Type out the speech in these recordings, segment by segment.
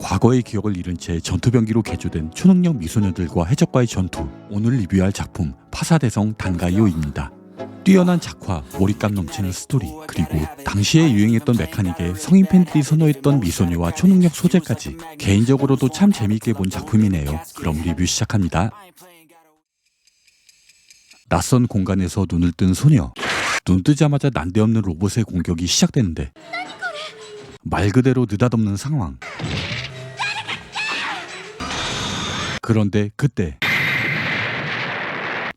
과거의 기억을 잃은 채 전투병기로 개조된 초능력 미소녀들과 해적과의 전투. 오늘 리뷰할 작품 파사대성 단가이오입니다. 뛰어난 작화, 몰입감 넘치는 스토리, 그리고 당시에 유행했던 메카닉에 성인 팬들이 선호했던 미소녀와 초능력 소재까지 개인적으로도 참 재미있게 본 작품이네요. 그럼 리뷰 시작합니다. 낯선 공간에서 눈을 뜬 소녀. 눈 뜨자마자 난데없는 로봇의 공격이 시작되는데 말 그대로 느닷없는 상황. 그런데 그때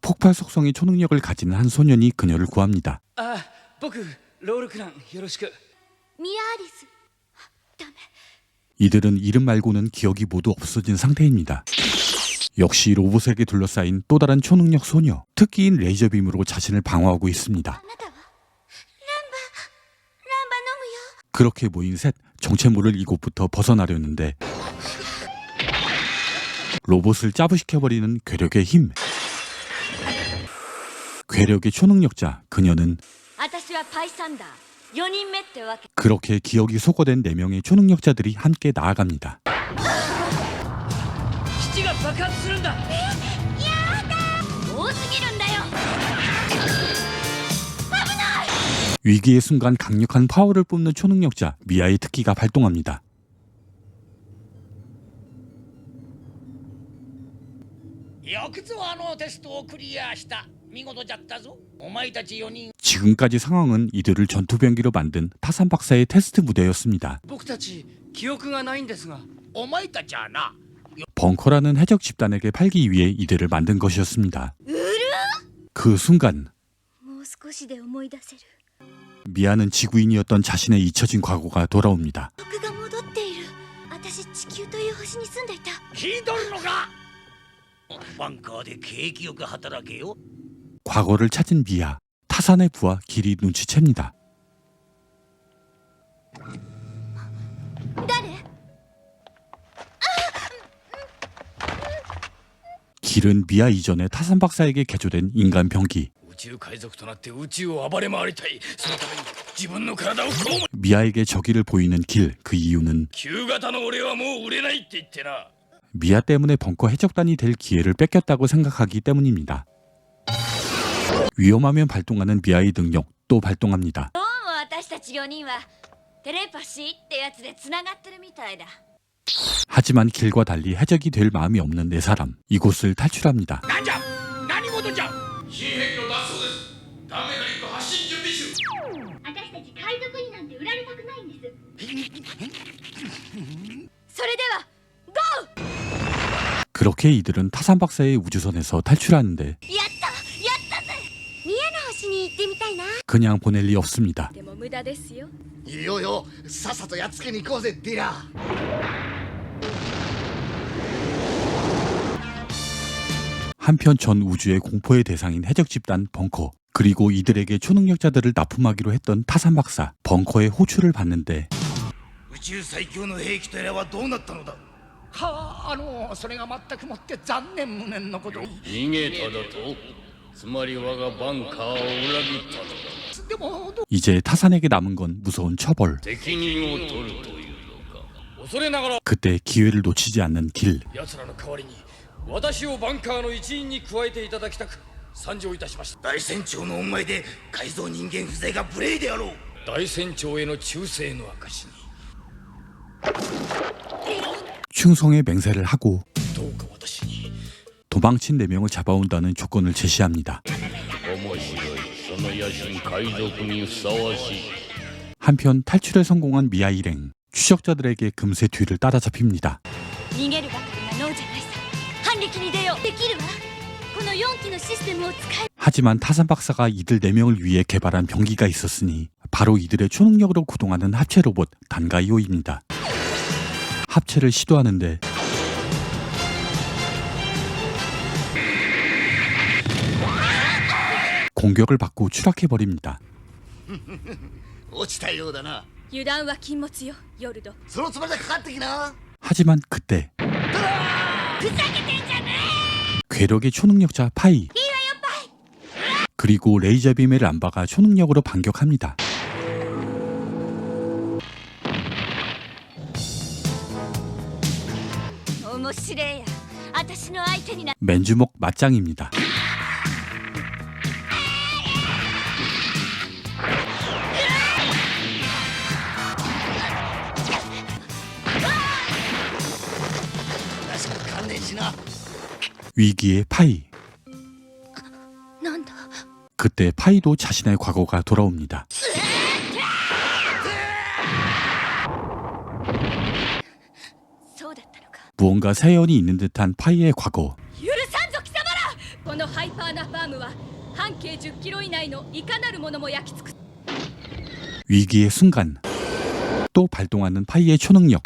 폭발 속성의 초능력을 가진 한 소년이 그녀를 구합니다. 이들은 이름 말고는 기억이 모두 없어진 상태입니다. 역시 로봇에게 둘러싸인 또 다른 초능력 소녀. 특기인 레이저빔으로 자신을 방어하고 있습니다. 그렇게 모인 셋, 정체모를 이곳부터 벗어나려는데 로봇을 짜부시켜버리는 괴력의 힘. 괴력의 초능력자, 그녀는 그렇게 기억이 소거된 4명의 초능력자들이 함께 나아갑니다. 위기의 순간 강력한 파워를 뿜는 초능력자 미아의 특기가 발동합니다. 지금까지 상황은 이들을 전투병기로 만든 타산 박사의 테스트 무대였습니다. 벙커라는 해적 집단에게 팔기 위해 이들을 만든 것이었습니다. 그 순간 미아는 지구인이었던 자신의 잊혀진 과거가 돌아옵니다. 과거를 찾은 미아, 타산의 부하 길이 눈치챕니다. 길은 미아 이전에 타산 박사에게 개조된 인간 병기. 미아에게 저기를 보이는 길, 그 이유는 미아 때문에 벙커 해적단이 될 기회를 뺏겼다고 생각하기 때문입니다. 위험하면 발동하는 미아의 능력 또 발동합니다. 하지만 길과 달리 해적이 될 마음이 없는 4사람, 이곳을 탈출합니다. 그렇게 이들은 타산 박사의 우주선에서 탈출하는데 그냥 보낼 리 없습니다. 한편 전 우주의 공포의 대상인 해적 집단 벙커, 그리고 이들에게 초능력자들을 납품하기로 했던 타산 박사, 벙커의 호출을 받는데 이제 타산에게 남은 건 무서운 처벌. 그때 기회를 놓치지 않는 길. 충성의 맹세를 하고 도망친 4명을 잡아온다는 조건을 제시합니다. 한편 탈출에 성공한 미아 일행, 추적자들에게 금세 뒤를 따라잡힙니다. 하지만 타산 박사가 이들 4명을 위해 개발한 병기가 있었으니 바로 이들의 초능력으로 구동하는 합체 로봇 단가이오입니다. 합체를 시도하는데 공격을 받고 추락해버립니다. 하지만 그때 괴력의 초능력자 파이, 그리고 레이저빔의 람바가 초능력으로 반격합니다. 面白えや私の相手にな 맨주먹 맞짱입니다. 위기의 파이. なんだ 그때 파이도 자신의 과거가 돌아옵니다. そうだったのか 무언가 사연이 있는 듯한 파이의 과거. 許さんぞ貴様らこのハイパーなファームは半径10キロ以内のいかなるものも焼き尽く 위기의 순간. 또 발동하는 파이의 초능력.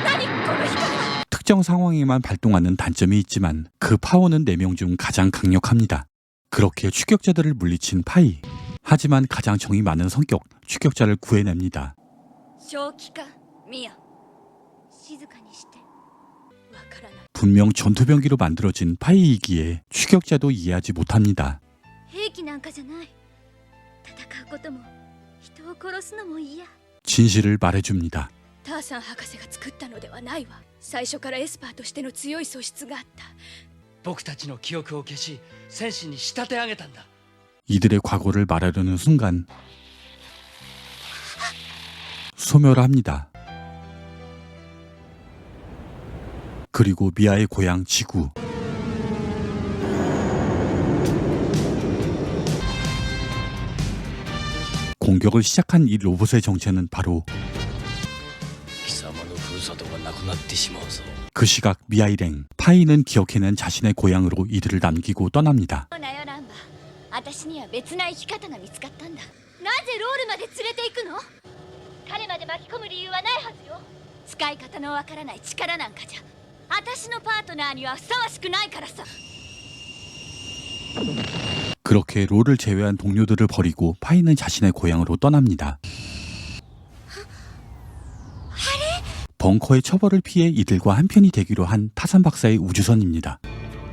何この光は 특정 상황에만 발동하는 단점이 있지만 그 파워는 4명 중 가장 강력합니다. 그렇게 추격자들을 물리친 파이. 하지만 가장 정이 많은 성격, 추격자를 구해냅니다. 正気かミヤ静かにしてわからない 분명 전투병기로 만들어진 파이이기에 추격자도 이해하지 못합니다. 兵器なんかじゃない戦うことも人を殺すのも嫌 진실을 말해줍니다. ターサン博士が作ったのではないわ最初からエスパーとしての強い素質があった僕たちの記憶を消し戦士に仕立て上げたんだ 이들의 과거를 말하려는 순간 소멸합니다. 그리고 미아의 고향 지구. 공격을 시작한 이 로봇의 정체는 바로 貴様のふるさとがなくなってしまうぞ 그 시각 미아 일행. 파이는 기억해낸 자신의 고향으로 이들을 남기고 떠납니다. そうだよランバ私には別な生き方が見つかったんだなぜロールまで連れて行くの彼まで巻き込む理由はないはずよ使い方のわからない力なんかじゃ私のパートナーにはふさわしくないからさ 그렇게 롤을 제외한 동료들을 버리고 파이는 자신의 고향으로 떠납니다. 벙커의 처벌을 피해 이들과 한편이 되기로 한 타산 박사의 우주선입니다.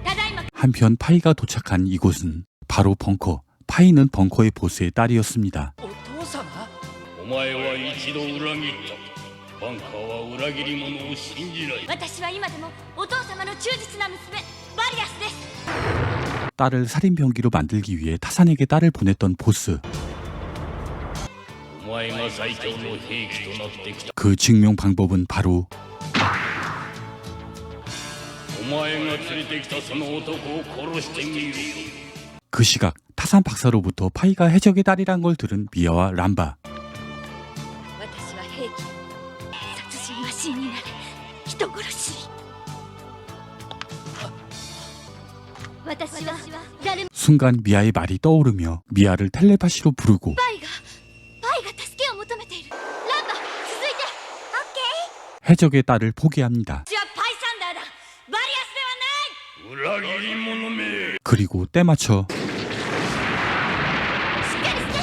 ただいま 한편 파이가 도착한 이곳은 바로 벙커. 파이는 벙커의 보스의 딸이었습니다. お父様お前は一度裏切ったバンカーは裏切り者を信じない私は今でもお父様の忠実な娘バリアスです 딸을 살인병기로 만들기 위해 타산에게 딸을 보냈던 보스. お前が最強の兵器となってきた 그 증명 방법은 바로 お前が連れてきたその男を殺してみよ 그 시각 타산 박사로부터 파이가 해적의 딸이란 걸 들은 미아와 람바. 私は兵器殺人マシンになれ人殺し私は誰も 순간 미아의 말이 떠오르며 미아를 텔레파시로 부르고 パイが助けを求めているランバ続いてオッケー 해적의 딸을 포기합니다. 私はパイサンダーだバリアスではない裏切り者め 그리고 때맞춰 しっかりして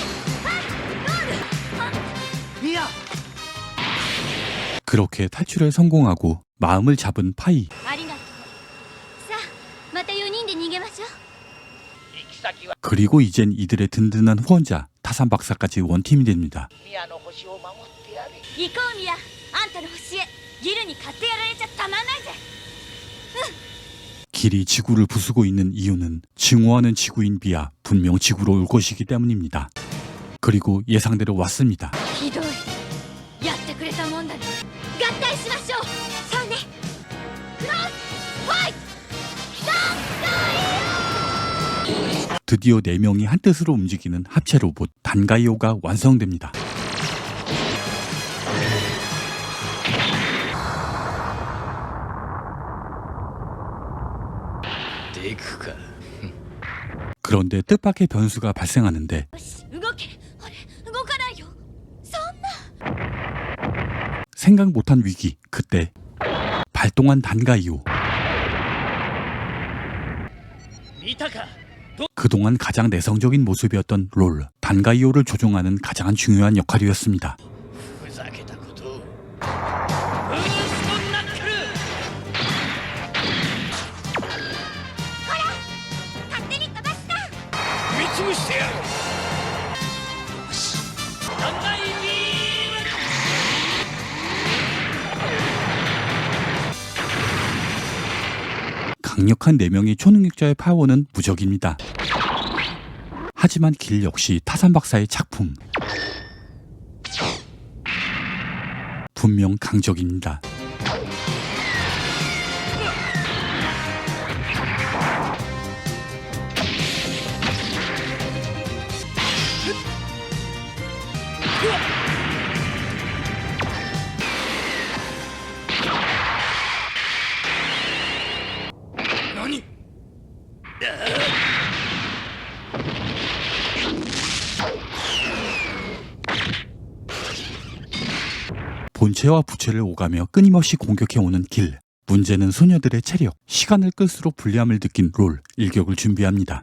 はいゴールミヤ 그렇게 탈출에 성공하고 마음을 잡은 파이. ありがとうさあまた4人で逃げましょう 그리고 이젠 이들의 든든한 후원자 타산 박사까지 원팀이 됩니다. 行こうミヤあんたの星へギルに買ってやられちゃたまんないぜ 길이 지구를 부수고 있는 이유는 증오하는 지구인 미아, 분명 지구로 올 것이기 때문입니다. 그리고 예상대로 왔습니다. ひどいやってくれたもんだね合体しましょうそうねクロスファイト 드디어 4명이 한뜻으로 움직이는 합체 로봇 단가이오가 완성됩니다. 그런데 뜻밖의 변수가 발생하는데 よし動けあれ動かないよそんな 생각 못한 위기. 그때 발동한 단가이오. 見たか 그동안 가장 내성적인 모습이었던 롤. 단가이오를 조종하는 가장 중요한 역할이었습니다. ふざけたことをブーストナックル勝手に飛ばした見潰してやる断崖ビーム 강력한 4명의 초능력자의 파워는 무적입니다. 하지만 길 역시 타산 박사의 작품. 분명 강적입니다. 본체와 부체를 오가며 끊임없이 공격해오는 길. 문제는 소녀들의 체력. 시간을 끌수록 불리함을 느낀 롤. 일격을 준비합니다.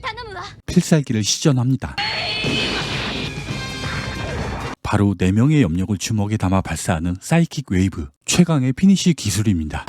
頼むわ 필살기를 시전합니다. 바로 4명의 염력을 주먹에 담아 발사하는 사이킥 웨이브. 최강의 피니시 기술입니다.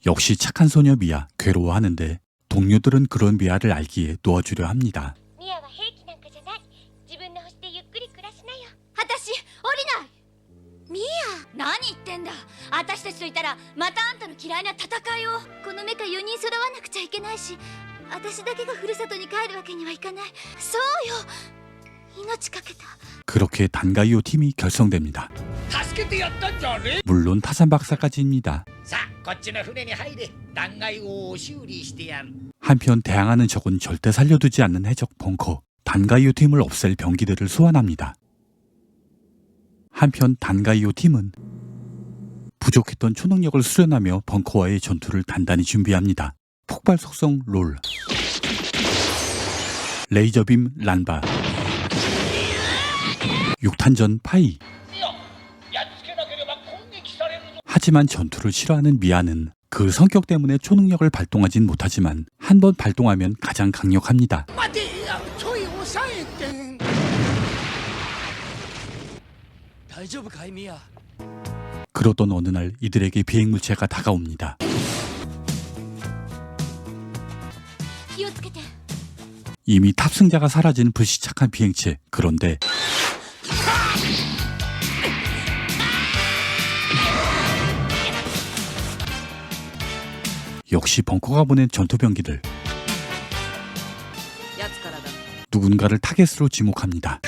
역시 착한 소녀 미아. 괴로워하는데 동료들은 그런 미아를 알기에 도와주려 합니다. ミアは兵器なんかじゃない自分の星でゆっくり暮らしなよ私降りないミア何言ってんだ私たちといたらまたあんたの嫌いな戦いをこのメカ4人揃わなくちゃいけないし私だけがふるさとに帰るわけにはいかないそうよ命かけた 그렇게 단가이오 팀이 결성됩니다. 助けてやったんじゃね 물론 타산 박사까지입니다. さあこっちの船に入れ断崖を修理してやる 한편 대항하는 적은 절대 살려두지 않는 해적 벙커. 단가이오 팀을 없앨 병기들을 소환합니다. 한편 단가이오 팀은 부족했던 초능력을 수련하며 벙커와의 전투를 단단히 준비합니다. 폭발 속성 롤, 레이저빔 란바, 6탄전 파이. やっつけなければ攻撃されるぞ 하지만 전투를 싫어하는 미아는 그 성격 때문에 초능력을 발동하진 못하지만 한 번 발동하면 가장 강력합니다. 待てちょい抑えて大丈夫かいミア 그러던 어느 날 이들에게 비행물체가 다가옵니다. 気をつけて 이미 탑승자가 사라진 불시착한 비행체. 그런데 역시 벙커가 보낸 전투병기들. 누군가를 타겟으로 지목합니다.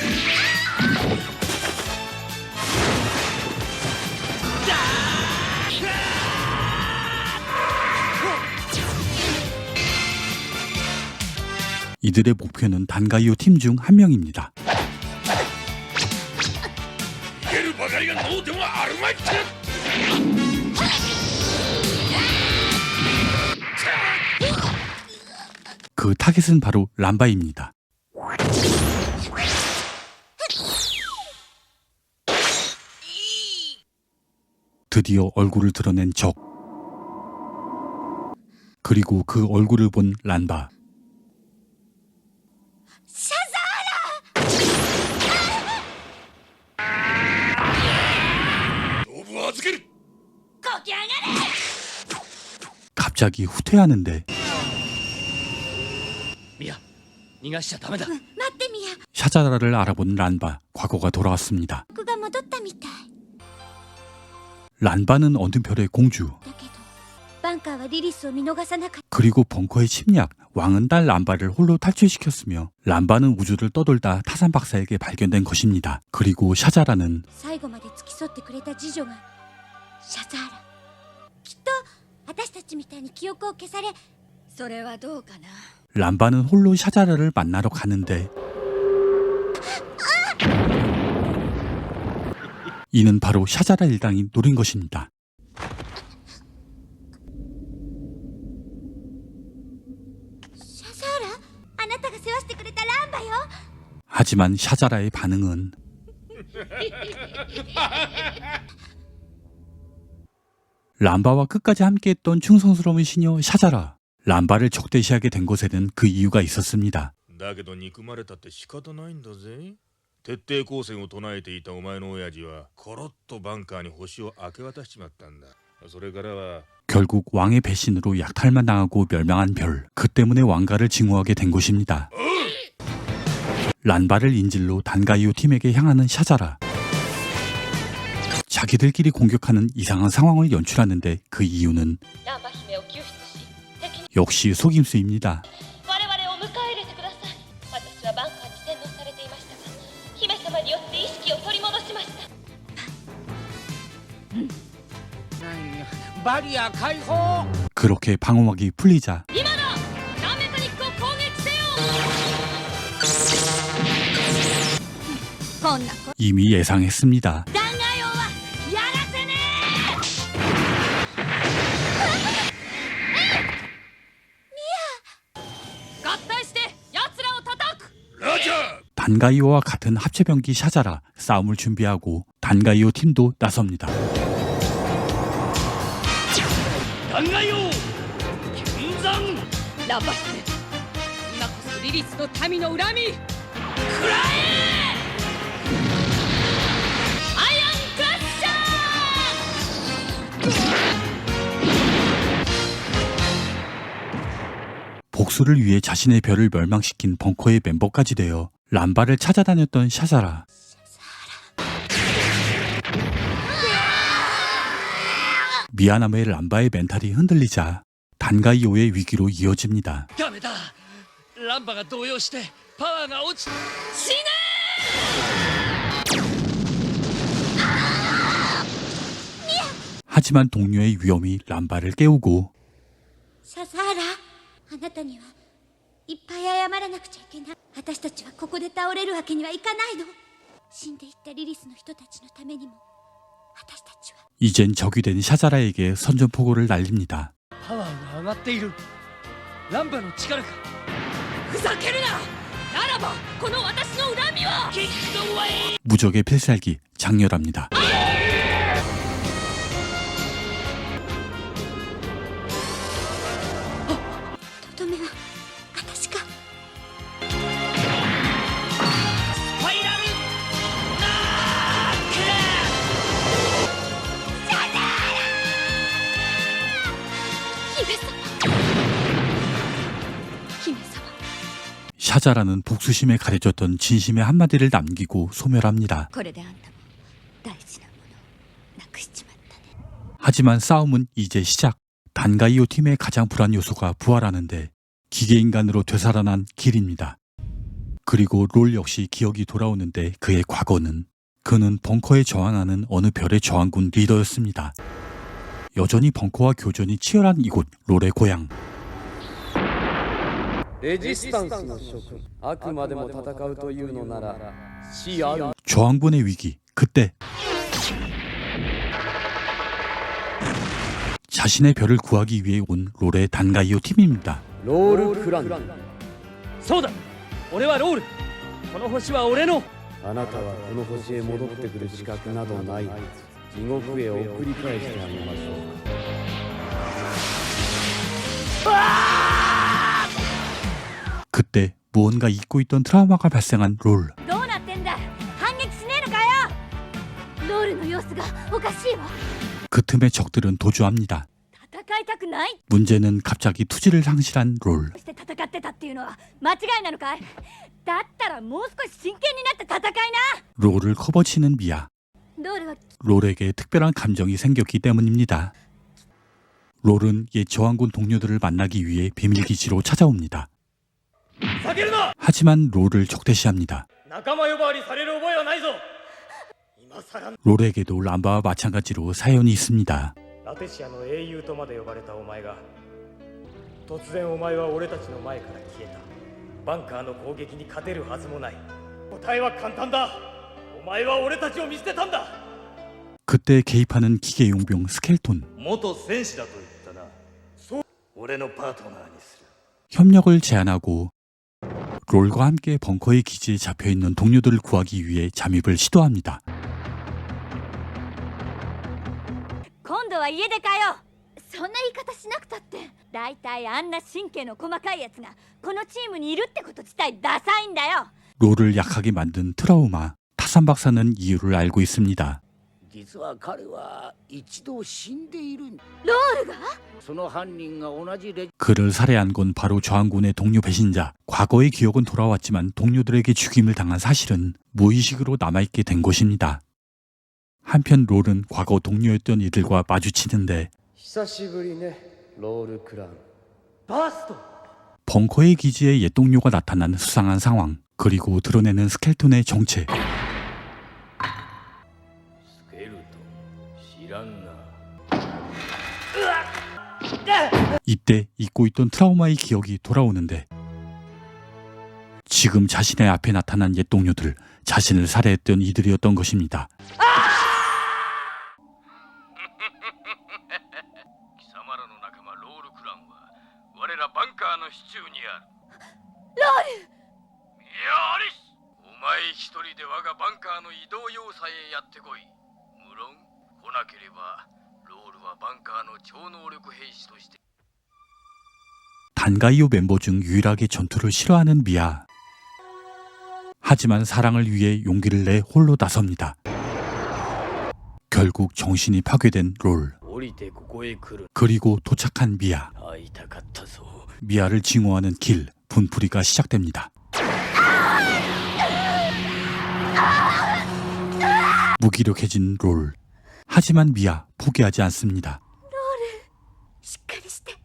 이들의 목표는 단가이오 팀 중 한 명입니다. 逃げるばかりが脳ではあるまいって 그 타겟은 바로 람바입니다. 드디어 얼굴을 드러낸 적. 그리고 그 얼굴을 본 란바. 頭部を預ける こき上がれ 갑자기 후퇴하는데 ミア逃がしちゃダメだ待ってミア 샤자라를 알아본 란바. 과거가 돌아왔습니다. 僕が戻ったみたい 란바는 어느 별의 공주. だけどバンカーはリリスを見逃さなかった 그리고 벙커의 침략. 왕은 딸 란바를 홀로 탈출시켰으며 란바는 우주를 떠돌다 타산 박사에게 발견된 것입니다. 그리고 샤자라는 最後まで付き添ってくれた次女がシャザーラきっと私たちみたいに記憶を消されそれはどうかな 란바는 홀로 샤자라를 만나러 가는데 이는 바로 샤자라 일당이 노린 것입니다. シャザーラあなたが世話してくれたランバよ 하지만 샤자라의 반응은 람바와 끝까지 함께했던 충성스러운 시녀 샤자라. 람바를 적대시하게 된 것에는 그 이유가 있었습니다. だけど憎まれたって仕方ないんだぜ。徹底抗戦を唱えていたお前の親父はコロッとバンカーに星を明け渡しちまったんだ。それからは 결국 왕의 배신으로 약탈만 당하고 멸망한 별. 그 때문에 왕가를 증오하게 된 것입니다. 란바를 인질로 단가이오 팀에게 향하는 샤자라. 자기들끼리 공격하는 이상한 상황을 연출하는데 그 이유는 ランバ姫を救出し敵に 역시 속임수입니다. 我々を迎え入れてください。私はバンカーに洗脳されていましたが姫様によって意識を取り戻しました。バリア解放。 그렇게 방어막이 풀리자 今のダンメカニックを攻撃せよ。こんなこ 이미 예상했습니다. 弾劾王はやらせねー。合体して奴らを叩く。 단가이오와 같은 합체병기 샤자라 싸움을 준비하고 단가이오 팀도 나섭니다. 考えよう剣山ランバ姫、今こそリリスの民の恨み食らえ。アイアンクラッシャー。 복수를 위해 자신의 별을 멸망시킨 벙커의 멤버까지 되어 람바를 찾아다녔던 샤자라. 미안함에 람바의 멘탈이 흔들리자 단가이오의 위기로 이어집니다. ダメだ。ランバが動揺してパワーが落ち。死ね。 하지만 동료의 위험이 람바를 깨우고 シャザーラ、あなたにはいっぱい謝らなくちゃいけない。私たちはここで倒れるわけにはいかないの。死んでいったリリスの人たちのためにも私たちは 이젠 적이 된 샤자라에게 선전포고를 날립니다. パワーが上がっている。ランバの力か。ふざけるな。ならばこの私の恨みはキックドウェイ。 무적의 필살기 장렬합니다. とどめは私か。スパイラルナーク。姫様。 샤자라는 복수심에 가려졌던 진심의 한마디를 남기고 소멸합니다. これであんたも大事なものをなくしちまったね。 하지만 싸움은 이제 시작. 단가이오 팀의 가장 불안 요소가 부활하는데 기계인간으로 되살아난 길입니다. 그리고 롤 역시 기억이 돌아오는데 그의 과거는 그는 벙커에 저항하는 어느 별의 저항군 리더였습니다. 여전히 벙커와 교전이 치열한 이곳 롤의 고향. レジスタンスの諸君、あくまでも戦うというのなら死ある。 저항군의 위기. 그때 자신의 별을 구하기 위해 온 롤의 단가이오 팀입니다. ロールクラン。そうだ。俺はロール。この星は俺の。あなたはこの星へ戻ってくる資格などない。地獄へ送り返してあげましょう。 그때 무언가 잊고 있던 트라우마가 발생한 롤. どうなってんだ。反撃しねえのかよ。ロールの様子がおかしいわ。 그 틈에 적들은 도주합니다. 戦いたくない。 문제는 갑자기 투지를 상실한 롤. して戦ってたっていうのは間違いなのかい。だったらもう少し真剣になって戦いな。 롤을 커버치는 미아. ロールは 롤에게 특별한 감정이 생겼기 때문입니다. 롤은 옛 저항군 동료들을 만나기 위해 비밀기지로 찾아옵니다. 下げるな。 하지만 롤을 적대시합니다. 仲間呼ばわりされる覚えはないぞ。今さら 롤에게도 람바와 마찬가지로 사연이 있습니다. ラテシアの英雄とまで呼ばれたお前が突然お前は俺たちの前から消えた。バンカーの攻撃に勝てるはずもない。答えは簡単だ。お前は俺たちを見捨てたんだ。 그때 개입하는 기계용병 스켈톤. 元戦士だと言ったな。そう、俺のパートナーにする。 협력을 제안하고 롤과 함께 벙커의 기지에 잡혀있는 동료들을 구하기 위해 잠입을 시도합니다. 今度は家出かよ。そんな言い方しなくたって。だいたいあんな神経の細かいやつがこのチームにいるってこと自体ダサいんだよ。 롤을 약하게 만든 트라우마. 타산 박사는 이유를 알고 있습니다. 実は彼は一度死んでいる。ロールがその犯人が同じレ 그를 살해한 건 바로 저항군의 동료 배신자. 과거의 기억은 돌아왔지만 동료들에게 죽임을 당한 사실은 무의식으로 남아있게 된 것입니다. 한편 롤은 과거 동료였던 이들과 마주치는데 久しぶりね、ロールクラン。バースト 벙커의 기지에 옛 동료가 나타난 수상한 상황, 그리고 드러내는 스켈톤의 정체. スケルトン知らんな。 이때 잊고 있던 트라우마의 기억이 돌아오는데 지금 자신의 앞에 나타난 옛 동료들, 자신을 살해했던 이들이었던 것입니다. 貴様らの仲間ロールクランは我らバンカーの支柱にある。ロール。よし、お前一人で我がバンカーの移動要塞へやってこい。無論来なければロールはバンカーの超能力兵士として。 단가이오 멤버 중 유일하게 전투를 싫어하는 미아. 하지만 사랑을 위해 용기를 내 홀로 나섭니다. 결국 정신이 파괴된 롤. 降りてここへ来る。 그리고 도착한 미아. 会いたかったぞ。 미아를 징후하는 길, 분풀이가 시작됩니다. 무기력해진 롤. 하지만 미아 포기하지 않습니다. しっかりして。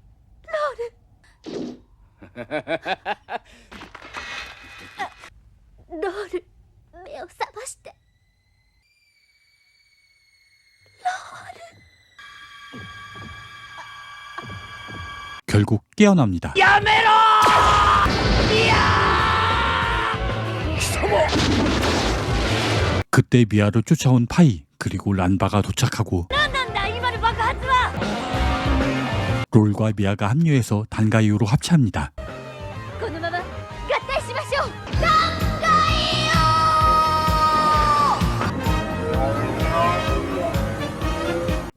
ロール、目を覚まして。 결국 깨어납니다. 그때 미아를 쫓아온 파이, 그리고 란바가 도착하고 なんなんだ今の爆発は。 롤과 미아가 합류해서 단가이오로 합체합니다. このまま合体しましょう。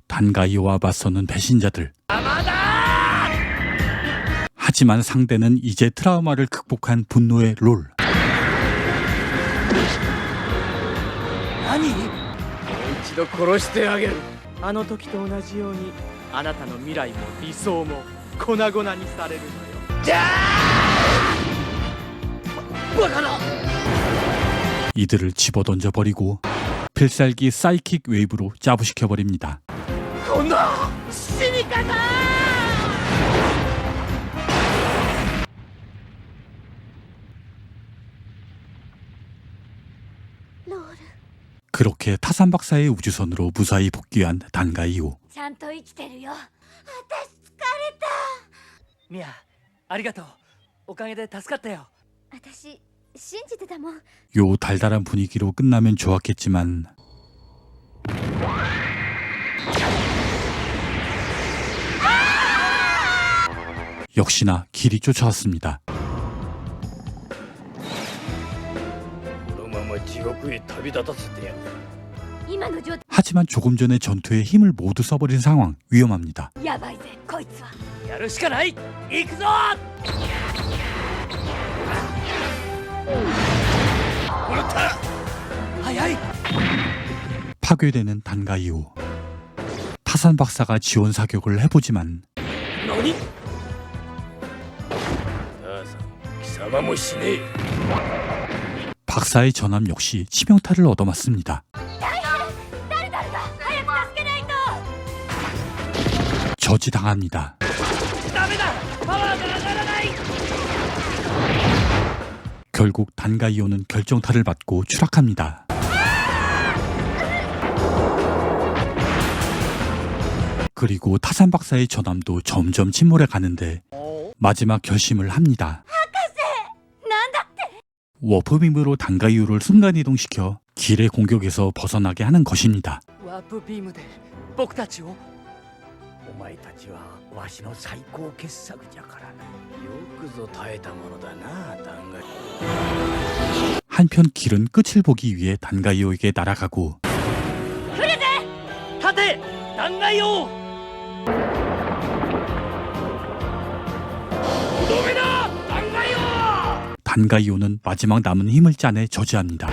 단가이오와 맞서는 배신자들. 하지만 상대는 이제 트라우마를 극복한 분노의 롤. 何一度殺してあげる。あの時と同じようにあなたの未来も理想も粉々にされるのよ。 이들을 집어던져 버리고 필살기 사이킥 웨이브로 짜부시켜버립니다. この死に方。 ロール、 그렇게 타산 박사의 우주선으로 무사히 복귀한 단가이오. ちゃんと生きてるよ。私疲れた。ミア、ありがとう。おかげで助かったよ。私信じてたもん。 요 달달한 분위기로 끝나면 좋았겠지만 역시나 길이 쫓아왔습니다. このまま地獄へ旅立たせてやる。今の状態 하지만 조금 전에 전투에 힘을 모두 써버린 상황, 위험합니다. やばいぜこいつは。やるしかない。行くぞ。早い。 파괴되는 단가이오. 타산 박사가 지원 사격을 해보지만 何？母さん、貴様も死ねえ。 박사의 전함 역시 치명타를 얻어맞습니다. 誰が早く助けないと。 저지당합니다. ダメだ。パワーが上がらない。 결국 단가이오는 결정타를 맞고 추락합니다. 그리고 타산 박사의 전함도 점점 침몰해 가는데 마지막 결심을 합니다. なんだって。 워프빔으로 단가이오를 순간이동시켜 길의 공격에서 벗어나게 하는 것입니다. ワープビームで僕たちを。お前たちはわしの最高傑作じゃからな。よくぞ耐えたものだな、弾劾。 한편 길은 끝을 보기 위해 단가이오에게 날아가고 立て。断崖を。 단가이오는 마지막 남은 힘을 짜내 저지합니다.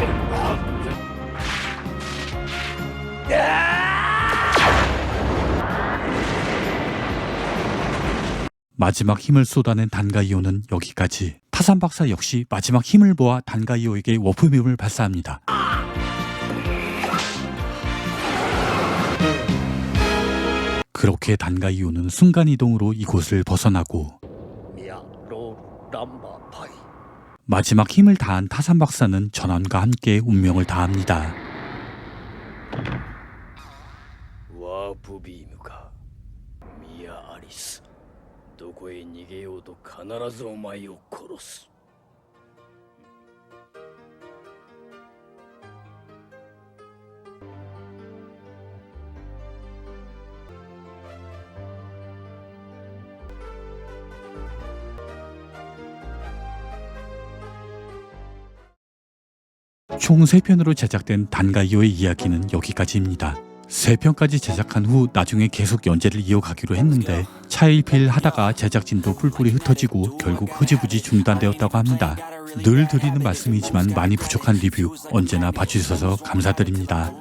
마지막 힘을 쏟아낸 단가이오는 여기까지. 타산박사 역시 마지막 힘을 모아 단가이오에게 워프빔을 발사합니다. 그렇게 단가이오는 순간이동으로 이곳을 벗어나고 마지막 힘을 다한 타산박사는 전원과 함께 운명을 다합니다. ワープビームか。ミア・アリス、どこへ逃げようと必ずお前を殺す。총 3편으로 제작된 단가이오의 이야기는 여기까지입니다. 3편까지 제작한 후 나중에 계속 연재를 이어가기로 했는데 차일피일 하다가 제작진도 뿔뿔이 흩어지고 결국 흐지부지 중단되었다고 합니다. 늘 드리는 말씀이지만 많이 부족한 리뷰 언제나 봐주셔서 감사드립니다.